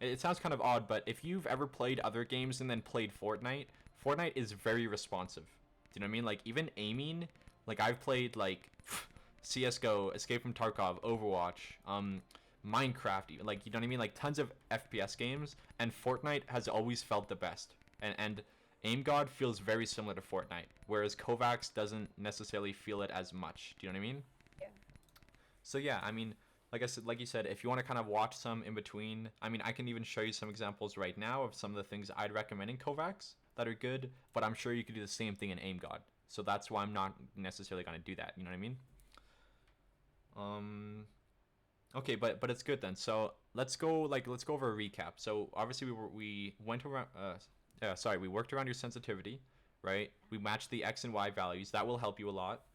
It sounds kind of odd, but if you've ever played other games and then played Fortnite, Fortnite is very responsive. Do you know what I mean? Like, even aiming, like, I've played, like, CSGO, Escape from Tarkov, Overwatch, Minecraft, like, you know what I mean? Like, tons of FPS games, and Fortnite has always felt the best. And Aim God feels very similar to Fortnite, whereas Kovacs doesn't necessarily feel it as much. Do you know what I mean? Yeah. So yeah, I mean, like I said, like you said, if you want to kind of watch some in between, I mean, I can even show you some examples right now of some of the things I'd recommend in Kovacs that are good, but I'm sure you could do the same thing in Aim God. So that's why I'm not necessarily going to do that. You know what I mean? Okay, but it's good then. So let's go over a recap. So obviously we went around. We worked around your sensitivity, right? We matched the X and Y values. That will help you a lot.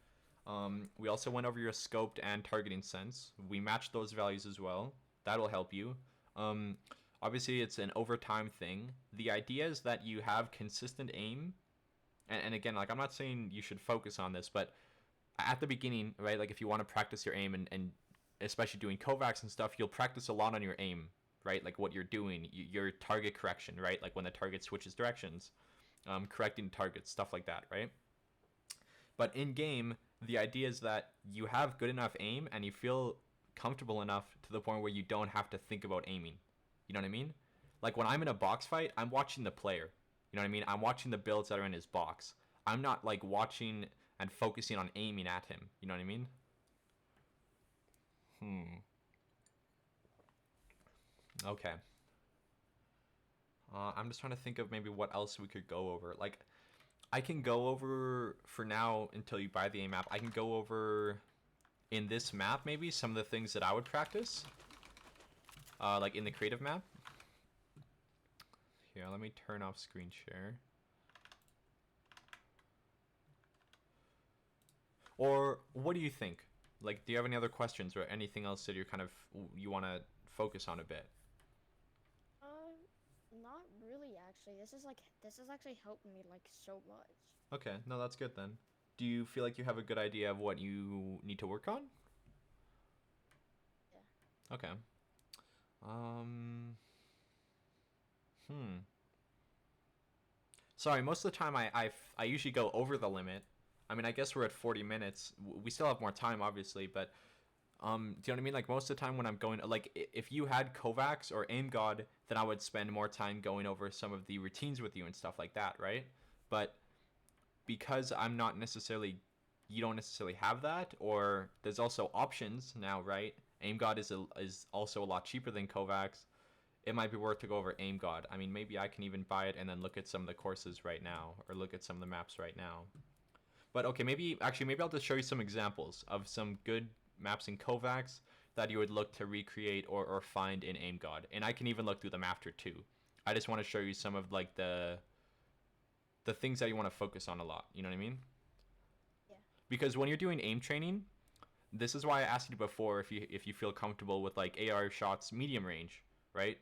We also went over your scoped and targeting sense. We matched those values as well. That'll help you. Obviously, it's an overtime thing. The idea is that you have consistent aim. And again, like, I'm not saying you should focus on this, but at the beginning, right, like if you want to practice your aim and especially doing Kovacs and stuff, you'll practice a lot on your aim, right? Like what you're doing, your target correction, right? Like when the target switches directions, correcting targets, stuff like that, right? But in game, the idea is that you have good enough aim and you feel comfortable enough to the point where you don't have to think about aiming. You know what I mean? Like when I'm in a box fight, I'm watching the player. You know what I mean? I'm watching the builds that are in his box. I'm not like watching and focusing on aiming at him. You know what I mean? Okay. I'm just trying to think of maybe what else we could go over. Like, I can go over, for now, until you buy the aim map, I can go over, in this map, maybe, some of the things that I would practice. Like, in the creative map. Here, let me turn off screen share. Or, what do you think? Like, do you have any other questions or anything else that you're kind of, you want to focus on a bit? Not really, actually. This is actually helping me, like, so much. Okay, no, that's good then. Do you feel like you have a good idea of what you need to work on? Yeah. Okay. Sorry, most of the time I usually go over the limit. I mean, I guess we're at 40 minutes. We still have more time, obviously, but do you know what I mean? Like, most of the time when I'm going, like, if you had Kovacs or Aim God, then I would spend more time going over some of the routines with you and stuff like that, right? But because I'm not necessarily, you don't necessarily have that, or there's also options now, right? Aim God is also a lot cheaper than Kovacs. It might be worth to go over Aim God. I mean, maybe I can even buy it and then look at some of the courses right now, or look at some of the maps right now. But okay, maybe I'll just show you some examples of some good maps in Kovacs that you would look to recreate or find in Aim God, and I can even look through them after too. I just want to show you some of like the things that you want to focus on a lot. You know what I mean? Yeah. Because when you're doing aim training, this is why I asked you before if you feel comfortable with like AR shots medium range, right?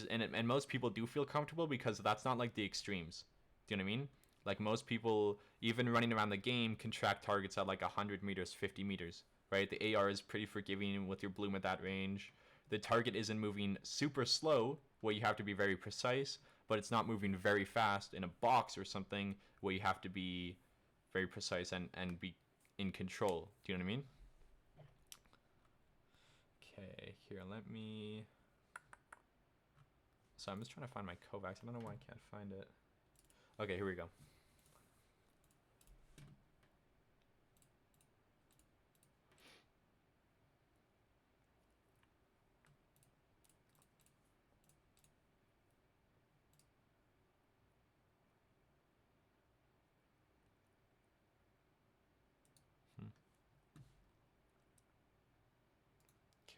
And most people do feel comfortable because that's not like the extremes. Do you know what I mean? Like most people, even running around the game, can track targets at like 100 meters, 50 meters, right? The AR is pretty forgiving with your bloom at that range. The target isn't moving super slow, where you have to be very precise, but it's not moving very fast in a box or something where you have to be very precise and be in control. Do you know what I mean? Okay, here, let me... So I'm just trying to find my Kovacs. I don't know why I can't find it. Okay, here we go.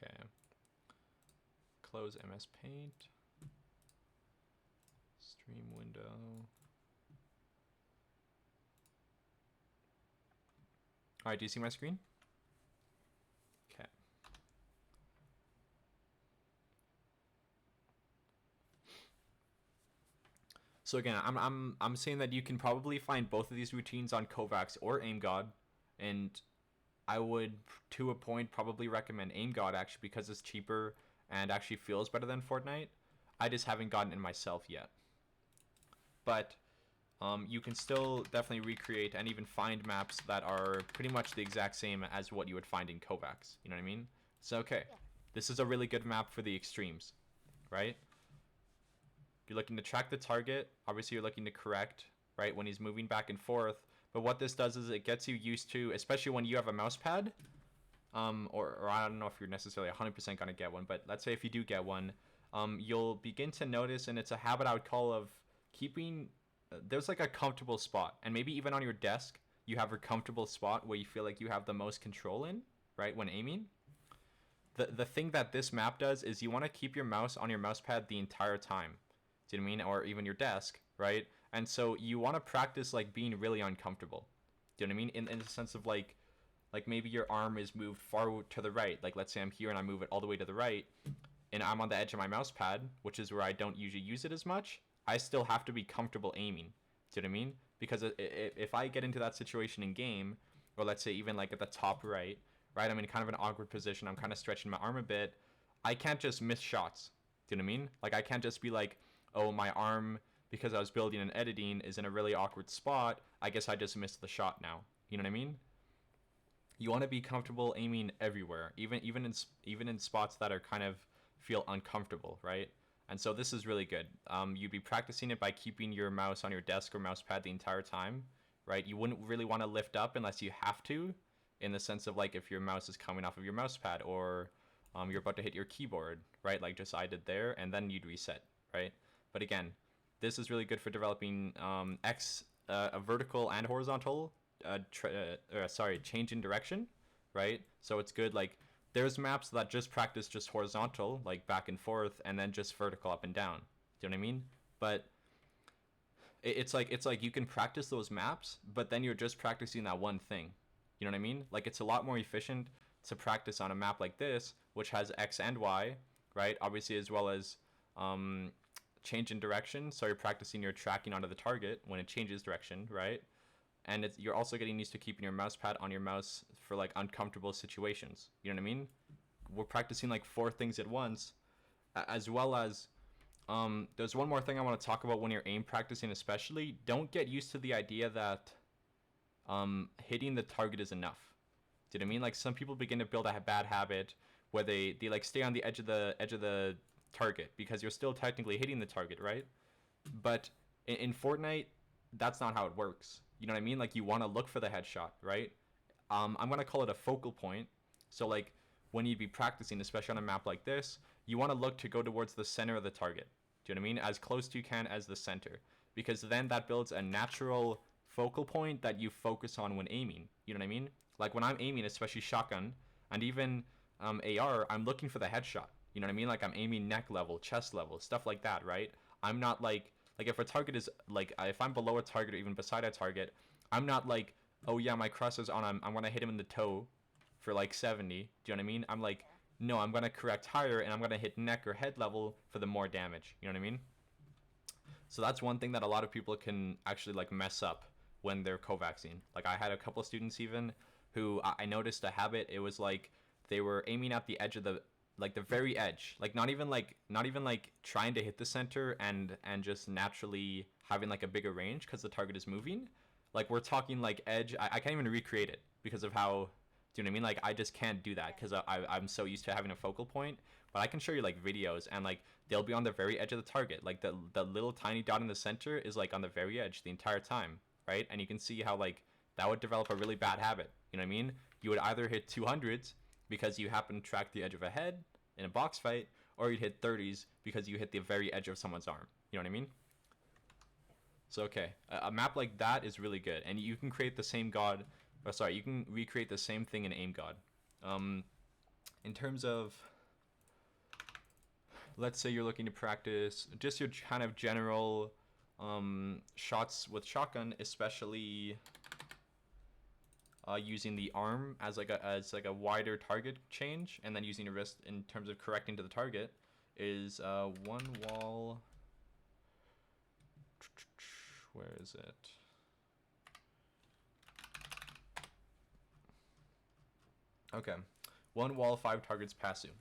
Okay. Close MS Paint. Stream window. Alright, do you see my screen? Okay. So again, I'm saying that you can probably find both of these routines on Kovacs or Aim God, and I would, to a point, probably recommend Aim God actually because it's cheaper and actually feels better than Fortnite. I just haven't gotten it myself yet. But you can still definitely recreate and even find maps that are pretty much the exact same as what you would find in Kovacs. You know what I mean? So okay, Yeah. this is a really good map for the extremes, right? You're looking to track the target. Obviously, you're looking to correct, right, when he's moving back and forth. But what this does is it gets you used to, especially when you have a mouse pad, or I don't know if you're necessarily 100% going to get one, but let's say if you do get one, you'll begin to notice, and it's a habit I would call of keeping, there's like a comfortable spot. And maybe even on your desk, you have a comfortable spot where you feel like you have the most control in, right, when aiming. The thing that this map does is you want to keep your mouse on your mouse pad the entire time. Do you know what I mean? Or even your desk, right? And so you want to practice like being really uncomfortable. Do you know what I mean? In the sense of like maybe your arm is moved far to the right. Like let's say I'm here and I move it all the way to the right, and I'm on the edge of my mouse pad, which is where I don't usually use it as much. I still have to be comfortable aiming. Do you know what I mean? Because if I get into that situation in game, or let's say even like at the top right, I'm in kind of an awkward position. I'm kind of stretching my arm a bit. I can't just miss shots. Do you know what I mean? Like I can't just be like, oh, my arm, because I was building and editing, is in a really awkward spot. I guess I just missed the shot now. You know what I mean? You want to be comfortable aiming everywhere, even in spots that are kind of feel uncomfortable, right? And so this is really good. You'd be practicing it by keeping your mouse on your desk or mouse pad the entire time, right? You wouldn't really want to lift up unless you have to, in the sense of like if your mouse is coming off of your mouse pad or you're about to hit your keyboard, right? Like just I did there, and then you'd reset, right? But again, this is really good for developing a vertical and horizontal, change in direction, right? So it's good, like, there's maps that just practice just horizontal, like back and forth, and then just vertical up and down. Do you know what I mean? But it's like you can practice those maps, but then you're just practicing that one thing. You know what I mean? Like it's a lot more efficient to practice on a map like this, which has X and Y, right? Obviously, as well as change in direction. So you're practicing your tracking onto the target when it changes direction, right? And you're also getting used to keeping your mouse pad on your mouse for like uncomfortable situations. You know what I mean? We're practicing like 4 things at once, as well as there's one more thing I want to talk about when you're aim practicing, especially. Don't get used to the idea that hitting the target is enough. Do you know what I mean? Like some people begin to build a bad habit where they like stay on the edge of the target because you're still technically hitting the target, right? But in Fortnite, that's not how it works. You know what I mean? Like you want to look for the headshot, right? I'm gonna call it a focal point. So like when you'd be practicing, especially on a map like this, you want to look to go towards the center of the target. Do you know what I mean? As close to you can as the center, because then that builds a natural focal point that you focus on when aiming. You know what I mean? Like when I'm aiming, especially shotgun, and even AR, I'm looking for the headshot. You know what I mean? Like I'm aiming neck level, chest level, stuff like that, right? I'm not like if a target is like if I'm below a target or even beside a target, I'm not like, oh yeah, my crosser's on, I'm gonna hit him in the toe for like 70. Do you know what I mean? I'm like, no, I'm gonna correct higher and I'm gonna hit neck or head level for the more damage. You know what I mean? So that's one thing that a lot of people can actually like mess up when they're co-vaxing. Like I had a couple of students even who I noticed a habit. It was like they were aiming at the edge of the like the very edge, like not even like trying to hit the center and just naturally having like a bigger range because the target is moving. Like we're talking like edge. I can't even recreate it because of how. Do you know what I mean? Like I just can't do that because I'm so used to having a focal point. But I can show you like videos and like they'll be on the very edge of the target. Like the little tiny dot in the center is like on the very edge the entire time, right? And you can see how like that would develop a really bad habit. You know what I mean? You would either hit 200s because you happen to track the edge of a head in a box fight, or you'd hit 30s because you hit the very edge of someone's arm. You know what I mean? So okay, a map like that is really good, and you can create the same god. Or sorry, you can recreate the same thing in aim god. In terms of, let's say you're looking to practice just your kind of general shots with shotgun, especially using the arm as like a wider target change, and then using your wrist in terms of correcting to the target, is one wall. Where is it? Okay, one wall, 5 targets passive,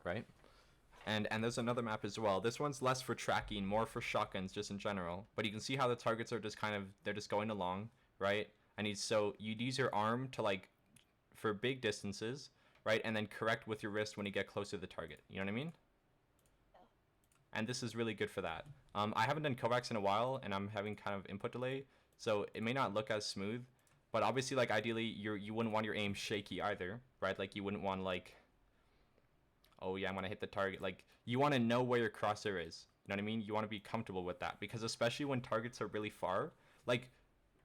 right? And there's another map as well. This one's less for tracking, more for shotguns just in general. But you can see how the targets are just kind of, they're just going along, right? And so you'd use your arm to like, for big distances, right? And then correct with your wrist when you get close to the target. You know what I mean? Yeah. And this is really good for that. I haven't done Kovacs in a while, and I'm having kind of input delay, so it may not look as smooth. But obviously, like ideally, you wouldn't want your aim shaky either, right? Like you wouldn't want like, oh yeah, I'm gonna hit the target. Like you want to know where your crosshair is. You know what I mean? You want to be comfortable with that, because especially when targets are really far, like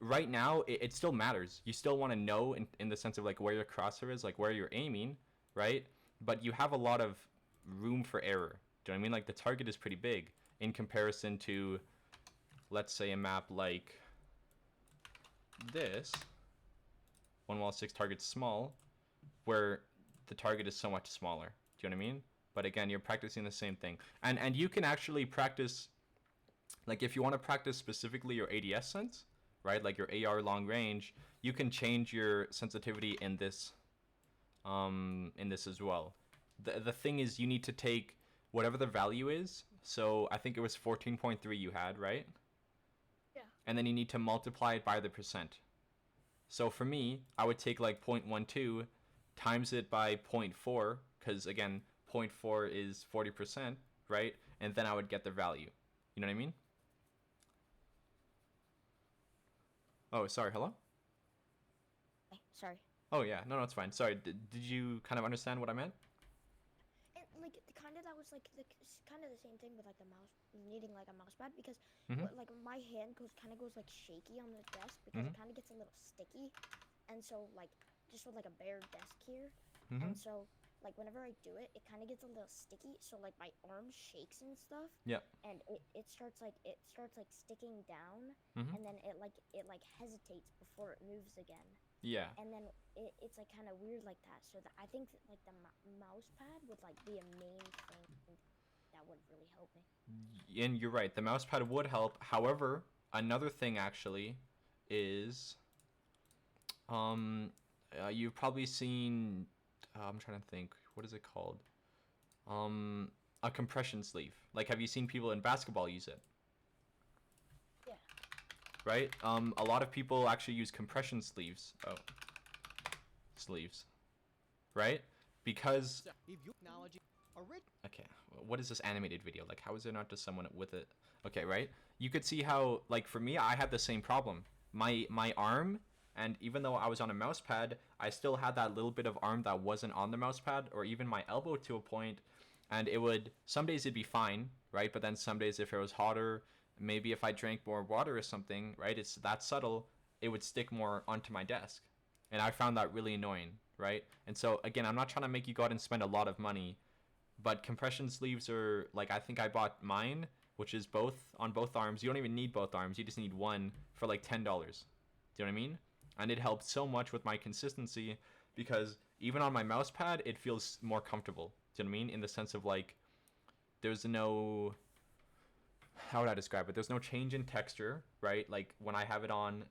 right now, it still matters. You still want to know in the sense of like where your crosshair is, like where you're aiming, right? But you have a lot of room for error. Do you know what I mean? Like the target is pretty big in comparison to, let's say, a map like this. One wall, 6 targets small, where the target is so much smaller. Do you know what I mean? But again, you're practicing the same thing. And you can actually practice, like if you want to practice specifically your ADS sense, right? Like your AR long range, you can change your sensitivity in this as well. The thing is, you need to take whatever the value is. So I think it was 14.3 you had, right? Yeah. And then you need to multiply it by the percent. So for me, I would take like 0.12 times it by 0.4, because again, 0.4 is 40%, right? And then I would get the value. You know what I mean? Oh, sorry, hello? Sorry. Oh yeah, no, it's fine. Sorry, did you kind of understand what I meant? And like kind of that was like kind of the same thing with like the mouse, needing like a mouse pad, because like my hand kind of goes like shaky on the desk because it kind of gets a little sticky, and so like just with like a bare desk here, and so like whenever I do it, it kind of gets a little sticky, so like my arm shakes and stuff. Yeah. And it starts like sticking down, and then it hesitates before it moves again. Yeah. And then it's like kind of weird like that. So I think that, like the mouse pad would like be a main thing that would really help me. And you're right, the mouse pad would help. However, another thing actually is, you've probably seen, I'm trying to think, what is it called? A compression sleeve. Like, have you seen people in basketball use it? Yeah. Right? A lot of people actually use compression sleeves. Oh. Sleeves. Right? Because... Okay, what is this animated video? Like, how is there not just someone with it? Okay, right? You could see how, like, for me, I had the same problem. My arm, and even though I was on a mouse pad, I still had that little bit of arm that wasn't on the mouse pad, or even my elbow to a point, and it would, some days it'd be fine, right? But then some days if it was hotter, maybe if I drank more water or something, right? It's that subtle, it would stick more onto my desk. And I found that really annoying, right? And so again, I'm not trying to make you go out and spend a lot of money, but compression sleeves are like, I think I bought mine, which is both on both arms. You don't even need both arms, you just need one for like $10. Do you know what I mean? And it helped so much with my consistency because even on my mouse pad, it feels more comfortable. Do you know what I mean? In the sense of like, there's no, how would I describe it? There's no change in texture, right? Like when I have it on,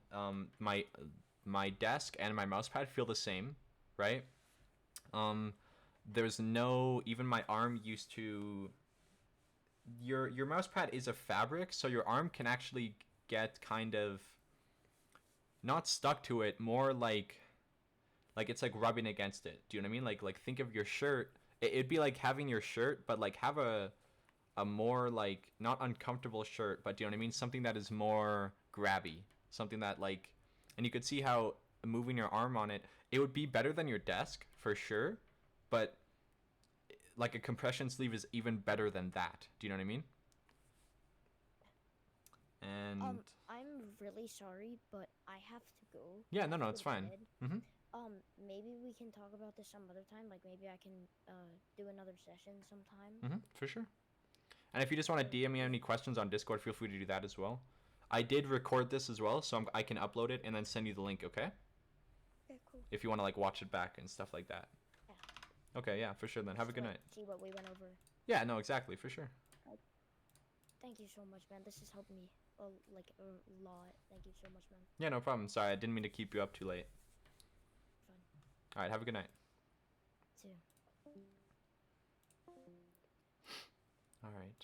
my desk and my mouse pad feel the same, right? There's no, even my arm used to, your mouse pad is a fabric, so your arm can actually get kind of not stuck to it, more like it's like rubbing against it. Do you know what I mean? Like think of your shirt. It'd be like having your shirt, but like have a more like not uncomfortable shirt, but do you know what I mean? Something that is more grabby, something that like, and you could see how moving your arm on it, it would be better than your desk for sure, but like a compression sleeve is even better than that. Do you know what I mean? And I'm really sorry, but I have to go. yeah, I no, have to it's go to fine. bed. Maybe we can talk about this some other time. Like maybe I can do another session sometime. For sure. And if you just want to DM me any questions on Discord, feel free to do that as well. I did record this as well, so I can upload it and then send you the link, okay? Okay, cool. If you want to like watch it back and stuff like that. Yeah. Okay, yeah, for sure then. Have a good night. See what we went over. Yeah, no, exactly, for sure. Thank you so much, man. This has helped me a lot. Thank you so much, man. Yeah, no problem. Sorry, I didn't mean to keep you up too late. Fine. All right, have a good night. Too. All right.